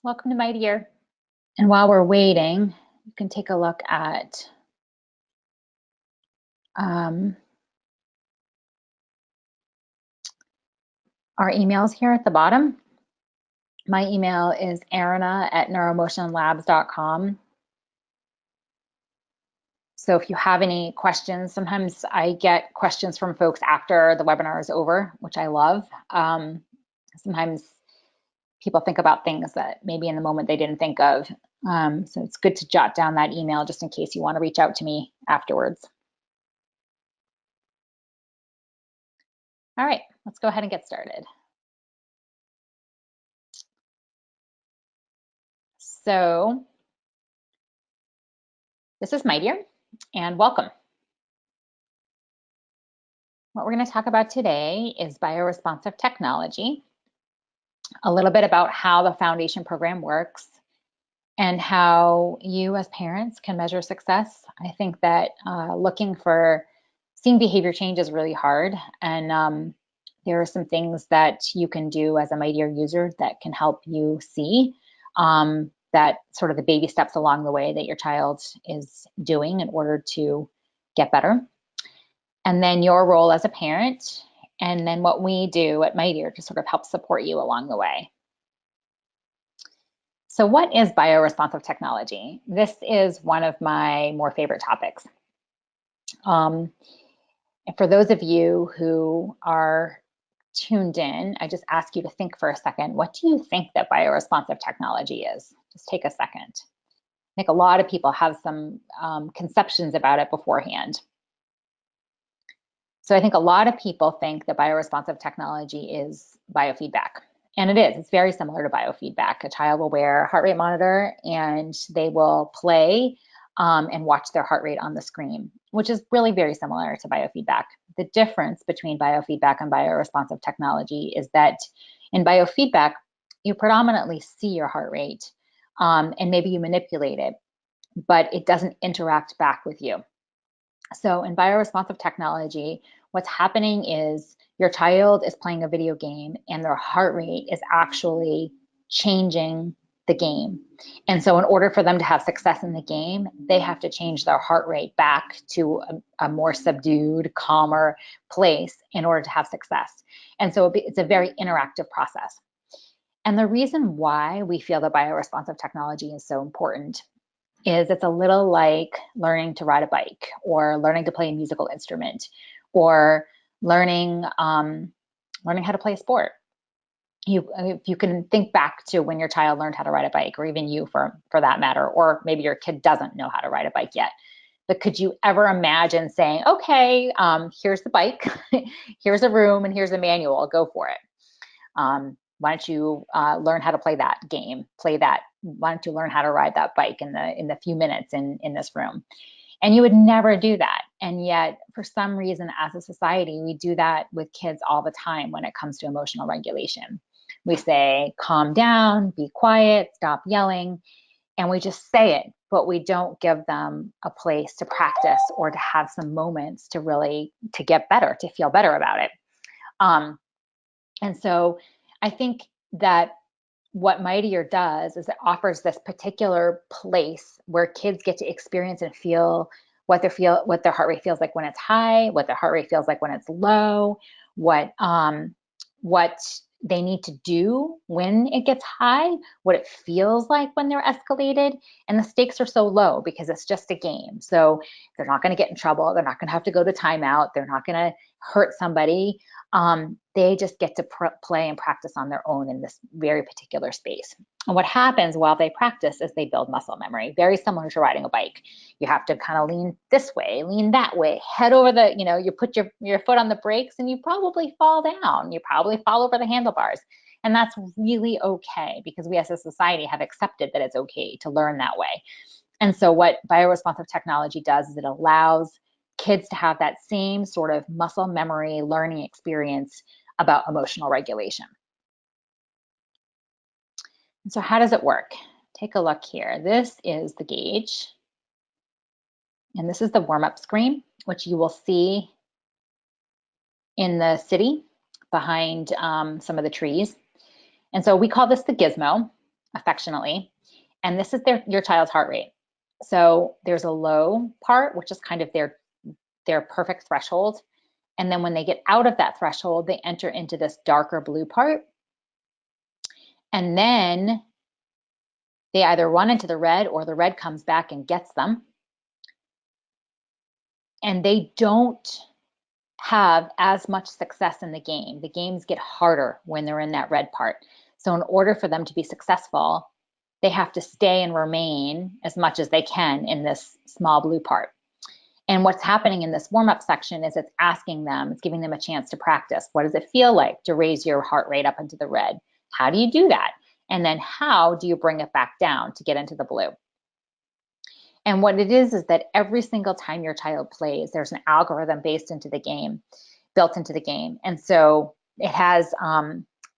Welcome to my dear. And while we're waiting, you can take a look at our emails here at the bottom. My email is erina@neuromotionlabs.com. So if you have any questions, sometimes I get questions from folks after the webinar is over, which I love. Sometimes people think about things that maybe in the moment they didn't think of. So it's good to jot down that email just in case you want to reach out to me afterwards. All right, let's go ahead and get started. So this is my dear, and welcome. What we're going to talk about today is bioresponsive technology, a little bit about how the foundation program works, and how you as parents can measure success. I think that seeing behavior change is really hard, and there are some things that you can do as a My Dear user that can help you see that sort of the baby steps along the way that your child is doing in order to get better. And then your role as a parent, and then what we do at My Dear to sort of help support you along the way. So what is bioresponsive technology? This is one of my more favorite topics. And for those of you who are tuned in, I just ask you to think for a second, what do you think that bioresponsive technology is? Just take a second. I think a lot of people have some conceptions about it beforehand. So I think a lot of people think that bioresponsive technology is biofeedback. And it is. It's very similar to biofeedback. A child will wear a heart rate monitor and they will play and watch their heart rate on the screen, which is really very similar to biofeedback. The difference between biofeedback and bioresponsive technology is that in biofeedback, you predominantly see your heart rate and maybe you manipulate it, but it doesn't interact back with you. So in bioresponsive technology, what's happening is your child is playing a video game and their heart rate is actually changing the game. And so in order for them to have success in the game, they have to change their heart rate back to a more subdued, calmer place in order to have success. And so it's a very interactive process. And the reason why we feel that bioresponsive technology is so important is it's a little like learning to ride a bike or learning to play a musical instrument or learning how to play a sport. If you can think back to when your child learned how to ride a bike, or even you for that matter, or maybe your kid doesn't know how to ride a bike yet. But could you ever imagine saying, okay, here's the bike, here's a room, and here's a manual, go for it. Why don't you learn how to play that game, why don't you learn how to ride that bike in the few minutes in this room? And you would never do that. And yet, for some reason, as a society, we do that with kids all the time when it comes to emotional regulation. We say, calm down, be quiet, stop yelling, and we just say it, but we don't give them a place to practice or to have some moments to get better, to feel better about it. And so I think that what My Dear does is it offers this particular place where kids get to experience and feel what their heart rate feels like when it's high, what their heart rate feels like when it's low, what they need to do when it gets high, what it feels like when they're escalated. And the stakes are so low because it's just a game. So they're not going to get in trouble. They're not going to have to go to timeout. They're not going to hurt somebody. They just get to play and practice on their own in this very particular space. And what happens while they practice is they build muscle memory, very similar to riding a bike. You have to kind of lean this way, lean that way, head over you put your foot on the brakes and you probably fall down. You probably fall over the handlebars. And that's really okay because we as a society have accepted that it's okay to learn that way. And so what bioresponsive technology does is it allows kids to have that same sort of muscle memory learning experience about emotional regulation. And so how does it work? Take a look here. This is the gauge. And this is the warm-up screen, which you will see in the city behind some of the trees. And so we call this the gizmo. affectionately. And this is your child's heart rate. So there's a low part, which is kind of their perfect threshold. And then when they get out of that threshold, they enter into this darker blue part. And then they either run into the red or the red comes back and gets them. And they don't have as much success in the game. The games get harder when they're in that red part. So in order for them to be successful, they have to stay and remain as much as they can in this small blue part. And what's happening in this warm-up section is it's asking them, it's giving them a chance to practice. What does it feel like to raise your heart rate up into the red? How do you do that? And then how do you bring it back down to get into the blue? And what it is that every single time your child plays, there's an algorithm built into the game. And so it has,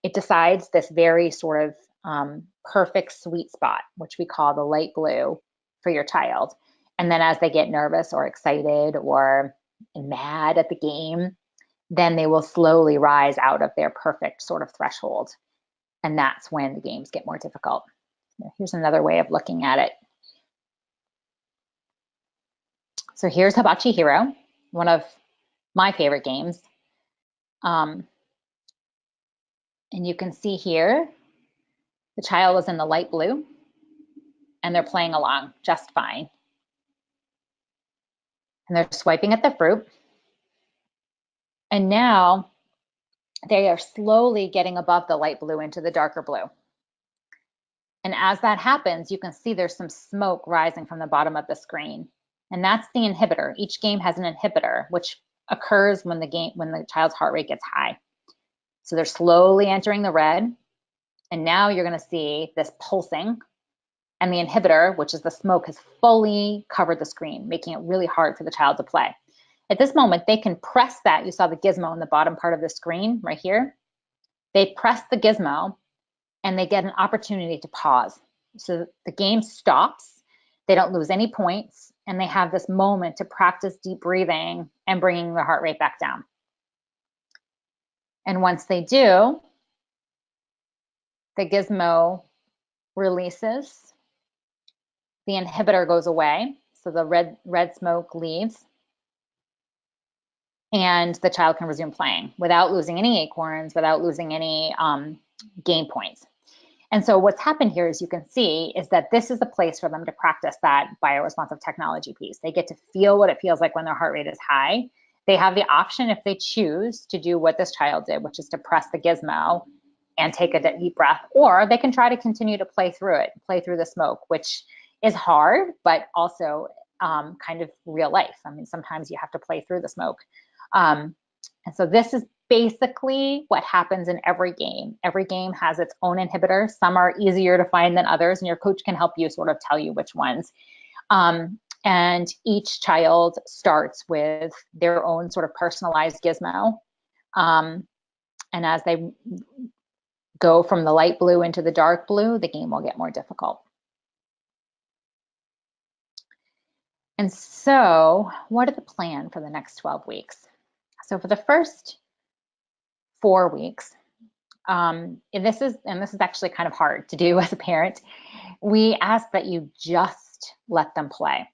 it decides this very sort of perfect sweet spot, which we call the light blue for your child. And then as they get nervous or excited or mad at the game, then they will slowly rise out of their perfect sort of threshold. And that's when the games get more difficult. Here's another way of looking at it. So here's Hibachi Hero, one of my favorite games. And you can see here, the child is in the light blue and they're playing along just fine. And they're swiping at the fruit. And now they are slowly getting above the light blue into the darker blue. And as that happens, you can see there's some smoke rising from the bottom of the screen. And that's the inhibitor. Each game has an inhibitor, which occurs when the child's heart rate gets high. So they're slowly entering the red. And now you're going to see this pulsing. And the inhibitor, which is the smoke, has fully covered the screen, making it really hard for the child to play. At this moment, they can press that. You saw the gizmo in the bottom part of the screen right here. They press the gizmo and they get an opportunity to pause. So the game stops. They don't lose any points. And they have this moment to practice deep breathing and bringing their heart rate back down. And once they do, the gizmo releases. The inhibitor goes away. So the red smoke leaves. And the child can resume playing without losing any acorns, without losing any game points. And so what's happened here, as you can see, is that this is a place for them to practice that bioresponsive technology piece. They get to feel what it feels like when their heart rate is high. They have the option, if they choose, to do what this child did, which is to press the gizmo and take a deep breath, or they can try to continue to play through it, play through the smoke, which is hard, but also kind of real life. I mean, sometimes you have to play through the smoke. And so this is basically what happens in every game. Every game has its own inhibitor. Some are easier to find than others, and your coach can help you sort of tell you which ones. And each child starts with their own sort of personalized gizmo. And as they go from the light blue into the dark blue, the game will get more difficult. And so what are the plan for the next 12 weeks? So for the first 4 weeks, and this is actually kind of hard to do as a parent, we ask that you just let them play.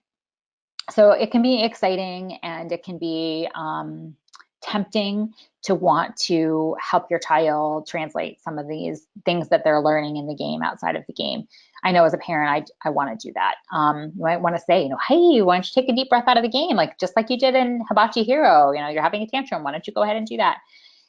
So it can be exciting and it can be tempting to want to help your child translate some of these things that they're learning in the game outside of the game. I know as a parent, I want to do that. You might want to say, hey, why don't you take a deep breath out of the game, like just like you did in Hibachi Hero, you're having a tantrum, why don't you go ahead and do that?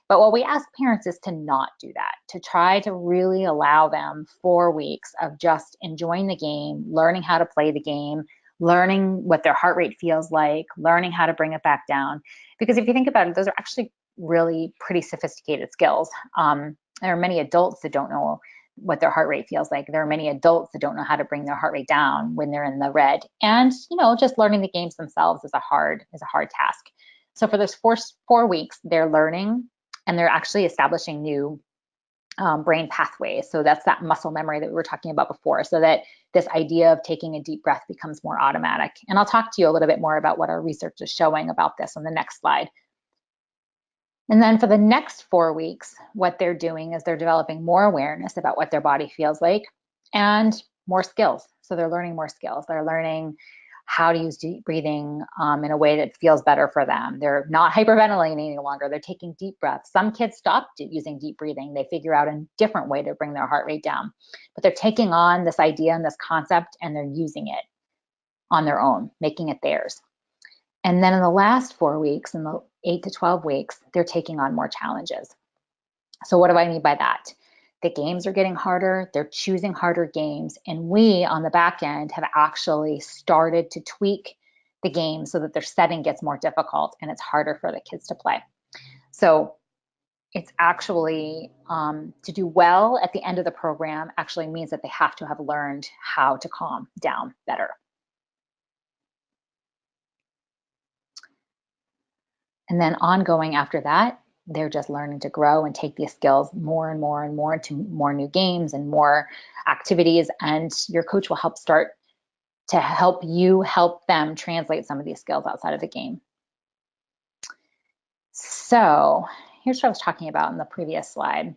But what we ask parents is to not do that, to try to really allow them 4 weeks of just enjoying the game, learning how to play the game, learning what their heart rate feels like, learning how to bring it back down. Because if you think about it, those are actually really pretty sophisticated skills. There are many adults that don't know what their heart rate feels like. There are many adults that don't know how to bring their heart rate down when they're in the red. And, just learning the games themselves is a hard task. So for those 4 weeks, they're learning and they're actually establishing new brain pathways. So that's that muscle memory that we were talking about before, so that this idea of taking a deep breath becomes more automatic. And I'll talk to you a little bit more about what our research is showing about this on the next slide. And then for the next 4 weeks, what they're doing is they're developing more awareness about what their body feels like. and more skills. So they're learning more skills. They're learning how to use deep breathing in a way that feels better for them. They're not hyperventilating any longer. They're taking deep breaths. Some kids stop using deep breathing. They figure out a different way to bring their heart rate down. But they're taking on this idea and this concept, and they're using it on their own, making it theirs. And then in the last 4 weeks, in the 8 to 12 weeks, they're taking on more challenges. So what do I mean by that? The games are getting harder, they're choosing harder games, and we on the back end have actually started to tweak the game so that their setting gets more difficult and it's harder for the kids to play. So it's actually to do well at the end of the program actually means that they have to have learned how to calm down better. And then ongoing after that, they're just learning to grow and take these skills more and more and more into more new games and more activities. And your coach will help start to help you help them translate some of these skills outside of the game. So here's what I was talking about in the previous slide.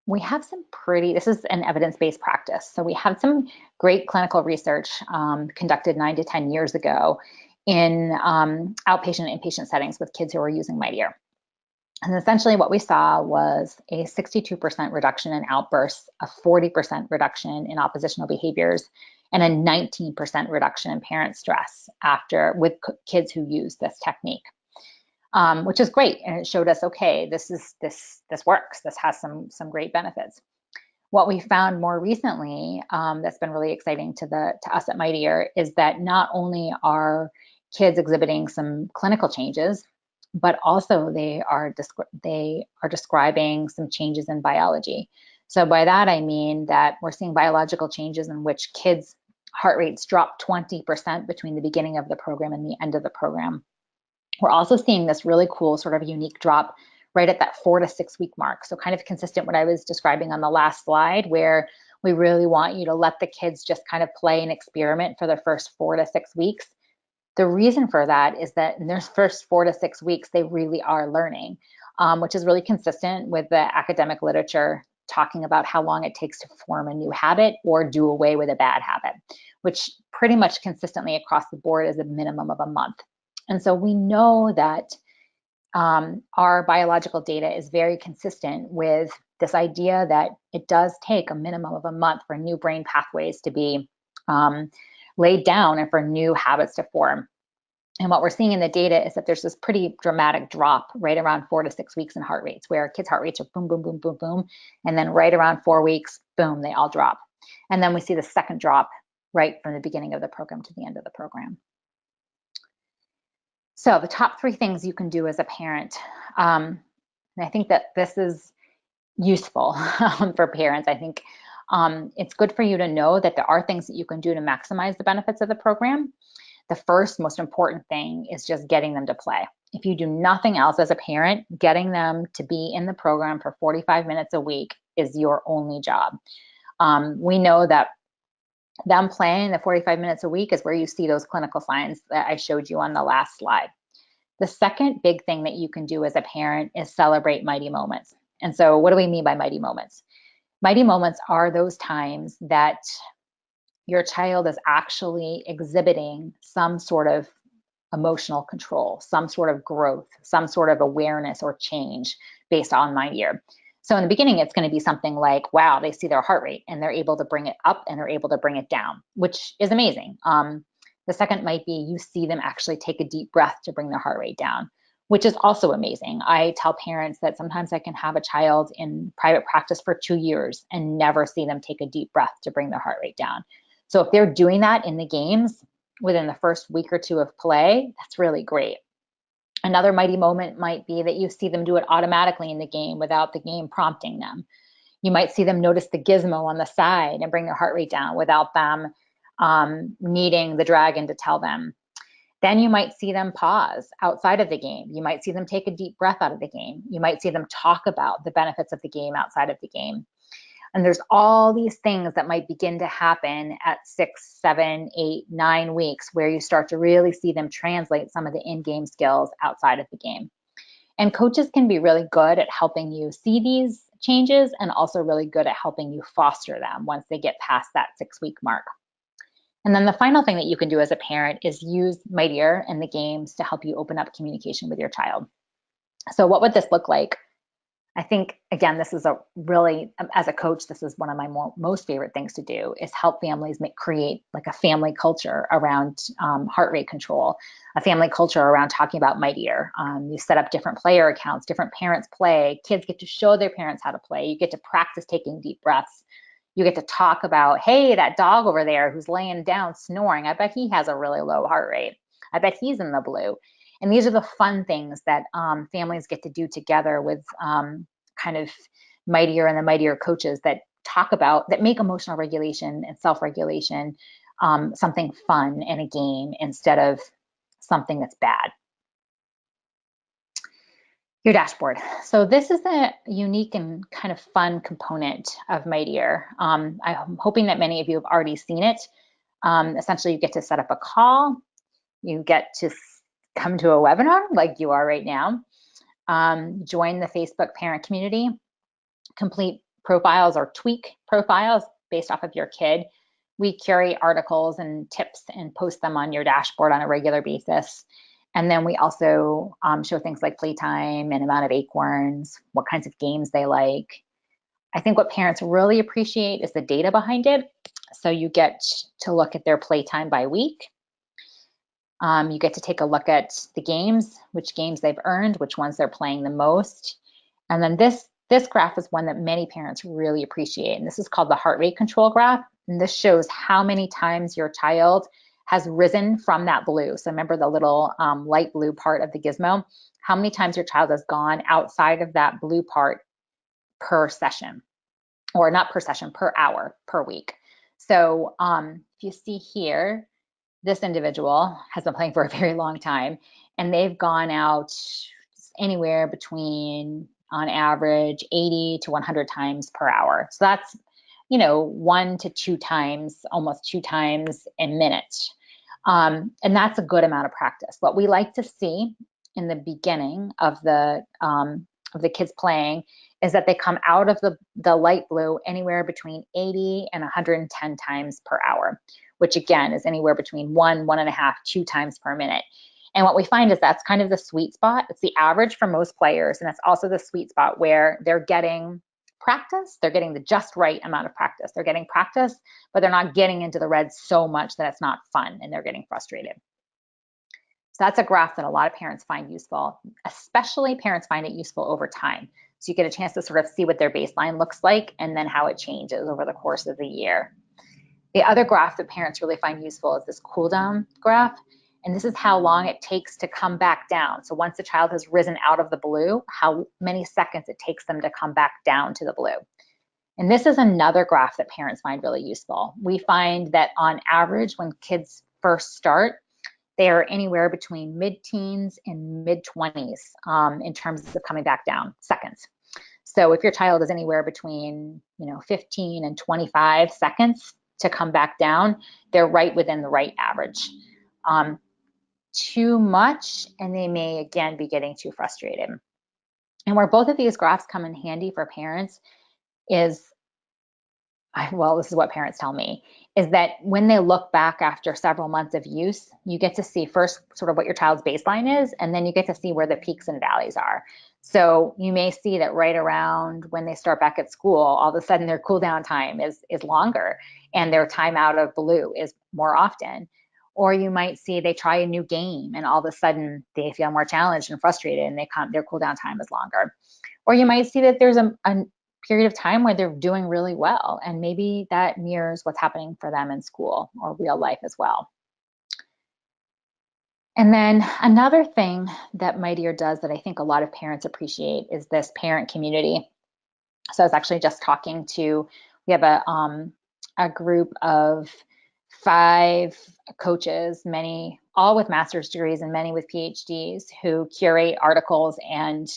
We have some this is an evidence-based practice. So we have some great clinical research conducted 9 to 10 years ago in outpatient and inpatient settings with kids who are using Mightier. And essentially what we saw was a 62% reduction in outbursts, a 40% reduction in oppositional behaviors, and a 19% reduction in parent stress with kids who use this technique. Which is great, and it showed us, okay, this works. This has some great benefits. What we found more recently that's been really exciting to us at Mightier is that not only are kids exhibiting some clinical changes, but also they are describing some changes in biology. So by that I mean that we're seeing biological changes in which kids' heart rates drop 20% between the beginning of the program and the end of the program. We're also seeing this really cool sort of unique drop right at that 4 to 6 week mark. So kind of consistent what I was describing on the last slide, where we really want you to let the kids just kind of play and experiment for the first 4 to 6 weeks. The reason for that is that in their first 4 to 6 weeks, they really are learning, which is really consistent with the academic literature talking about how long it takes to form a new habit or do away with a bad habit, which pretty much consistently across the board is a minimum of a month. And so we know that our biological data is very consistent with this idea that it does take a minimum of a month for new brain pathways to be laid down and for new habits to form. And what we're seeing in the data is that there's this pretty dramatic drop right around 4 to 6 weeks in heart rates, where kids' heart rates are boom, boom, boom, boom, boom. And then right around 4 weeks, boom, they all drop. And then we see the second drop right from the beginning of the program to the end of the program. So the top 3 things you can do as a parent, and I think that this is useful for parents. I think it's good for you to know that there are things that you can do to maximize the benefits of the program. The first most important thing is just getting them to play. If you do nothing else as a parent, getting them to be in the program for 45 minutes a week is your only job. We know that them playing the 45 minutes a week is where you see those clinical signs that I showed you on the last slide. The second big thing that you can do as a parent is celebrate mighty moments. And so what do we mean by mighty moments? Mighty moments are those times that your child is actually exhibiting some sort of emotional control, some sort of growth, some sort of awareness or change based on Mightier. So in the beginning, it's going to be something like, wow, they see their heart rate and they're able to bring it up and they're able to bring it down, which is amazing. The second might be you see them actually take a deep breath to bring their heart rate down, which is also amazing. I tell parents that sometimes I can have a child in private practice for 2 years and never see them take a deep breath to bring their heart rate down. So if they're doing that in the games within the first week or 2 of play, that's really great. Another mighty moment might be that you see them do it automatically in the game without the game prompting them. You might see them notice the gizmo on the side and bring their heart rate down without them needing the dragon to tell them. Then you might see them pause outside of the game. You might see them take a deep breath out of the game. You might see them talk about the benefits of the game outside of the game. And there's all these things that might begin to happen at 6, 7, 8, 9 weeks where you start to really see them translate some of the in-game skills outside of the game. And coaches can be really good at helping you see these changes and also really good at helping you foster them once they get past that 6-week mark. And then the final thing that you can do as a parent is use Mightier and the games to help you open up communication with your child. So what would this look like? I think, again, this is a really, as a coach, this is one of my most favorite things to do is help families create like a family culture around heart rate control, a family culture around talking about Mightier. You set up different player accounts, different parents play, kids get to show their parents how to play. You get to practice taking deep breaths. You get to talk about, hey, that dog over there who's laying down snoring, I bet he has a really low heart rate. I bet he's in the blue. And these are the fun things that families get to do together with kind of Mightier and the Mightier coaches that talk about, that make emotional regulation and self-regulation something fun and a game instead of something that's bad. Your dashboard. So this is a unique and kind of fun component of Mightier. I'm hoping that many of you have already seen it. Essentially, you get to set up a call. You get to come to a webinar like you are right now. Join the Facebook parent community. Complete profiles or tweak profiles based off of your kid. We curate articles and tips and post them on your dashboard on a regular basis. And then we also show things like playtime and amount of acorns, what kinds of games they like. I think what parents really appreciate is the data behind it. So you get to look at their playtime by week. You get to take a look at the games, which games they've earned, which ones they're playing the most. And then this graph is one that many parents really appreciate. And this is called the heart rate control graph. And this shows how many times your child has risen from that blue. So remember the little light blue part of the gizmo, how many times your child has gone outside of that blue part per session, or not per session, per hour, per week. So if you see here, this individual has been playing for a very long time, and they've gone out anywhere between, on average, 80 to 100 times per hour. So that's, 1 to 2 times, almost 2 times a minute. And that's a good amount of practice. What we like to see in the beginning of the kids playing is that they come out of the light blue anywhere between 80 and 110 times per hour, which again is anywhere between 1.5, 2 times per minute. And what we find is that's kind of the sweet spot. It's the average for most players, and it's also the sweet spot where they're getting practice. They're getting the just right amount of practice. They're getting practice, but they're not getting into the red so much that it's not fun and they're getting frustrated. So that's a graph that a lot of parents find useful, especially parents find it useful over time. So you get a chance to sort of see what their baseline looks like and then how it changes over the course of the year. The other graph that parents really find useful is this cool down graph. And this is how long it takes to come back down. So once the child has risen out of the blue, how many seconds it takes them to come back down to the blue. And this is another graph that parents find really useful. We find that on average, when kids first start, they are anywhere between mid-teens and mid-20s in terms of coming back down seconds. So if your child is anywhere between 15 and 25 seconds to come back down, they're right within the right average. Too much, and they may again be getting too frustrated. And where both of these graphs come in handy for parents is, well, this is what parents tell me, is that when they look back after several months of use, you get to see first sort of what your child's baseline is, and then you get to see where the peaks and valleys are. So you may see that right around when they start back at school, all of a sudden their cool down time is longer and their time out of blue is more often. Or you might see they try a new game and all of a sudden they feel more challenged and frustrated and their cool down time is longer. Or you might see that there's a period of time where they're doing really well, and maybe that mirrors what's happening for them in school or real life as well. And then another thing that Mightier does that I think a lot of parents appreciate is this parent community. So I was actually just talking to, we have a group of 5 coaches, many all with master's degrees and many with PhDs, who curate articles and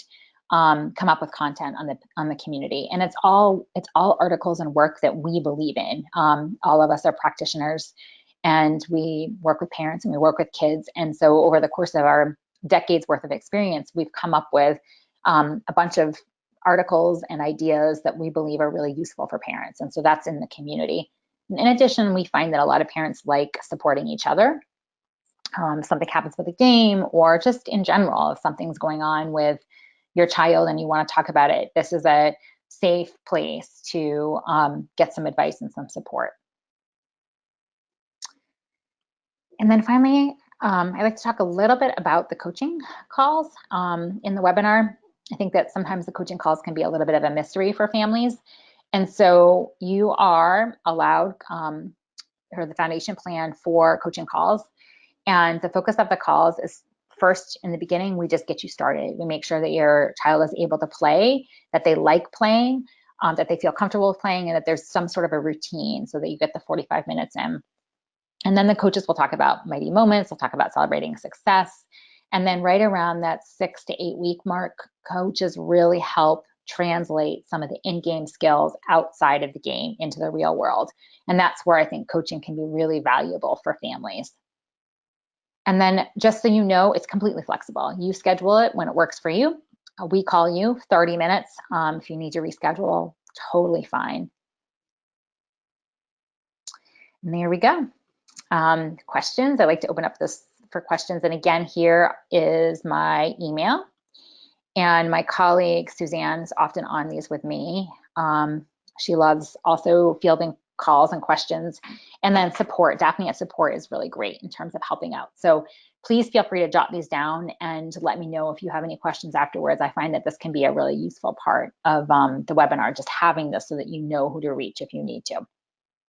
come up with content on the community. And it's all articles and work that we believe in. All of us are practitioners, and we work with parents and we work with kids. And so over the course of our decades worth of experience, we've come up with a bunch of articles and ideas that we believe are really useful for parents. And so that's in the community. And in addition, we find that a lot of parents like supporting each other. Something happens with a game, or just in general, if something's going on with your child and you want to talk about it, this is a safe place to get some advice and some support. And then finally, I'd like to talk a little bit about the coaching calls in the webinar. I think that sometimes the coaching calls can be a little bit of a mystery for families. And so you are allowed, or the foundation plan for coaching calls. And the focus of the calls is, first, in the beginning, we just get you started. We make sure that your child is able to play, that they like playing, that they feel comfortable with playing, and that there's some sort of a routine so that you get the 45 minutes in. And then the coaches will talk about mighty moments, they'll talk about celebrating success. And then right around that 6 to 8 week mark, coaches really help translate some of the in-game skills outside of the game into the real world. And that's where I think coaching can be really valuable for families. And then just so you know, it's completely flexible. You schedule it when it works for you. We call you 30 minutes. If you need to reschedule, totally fine. And there we go. Questions. I'd like to open up this for questions. And again, here is my email. And my colleague Suzanne is often on these with me. She loves also fielding calls and questions. And then support. Daphne at support is really great in terms of helping out. So please feel free to jot these down and let me know if you have any questions afterwards. I find that this can be a really useful part of the webinar, just having this so that you know who to reach if you need to.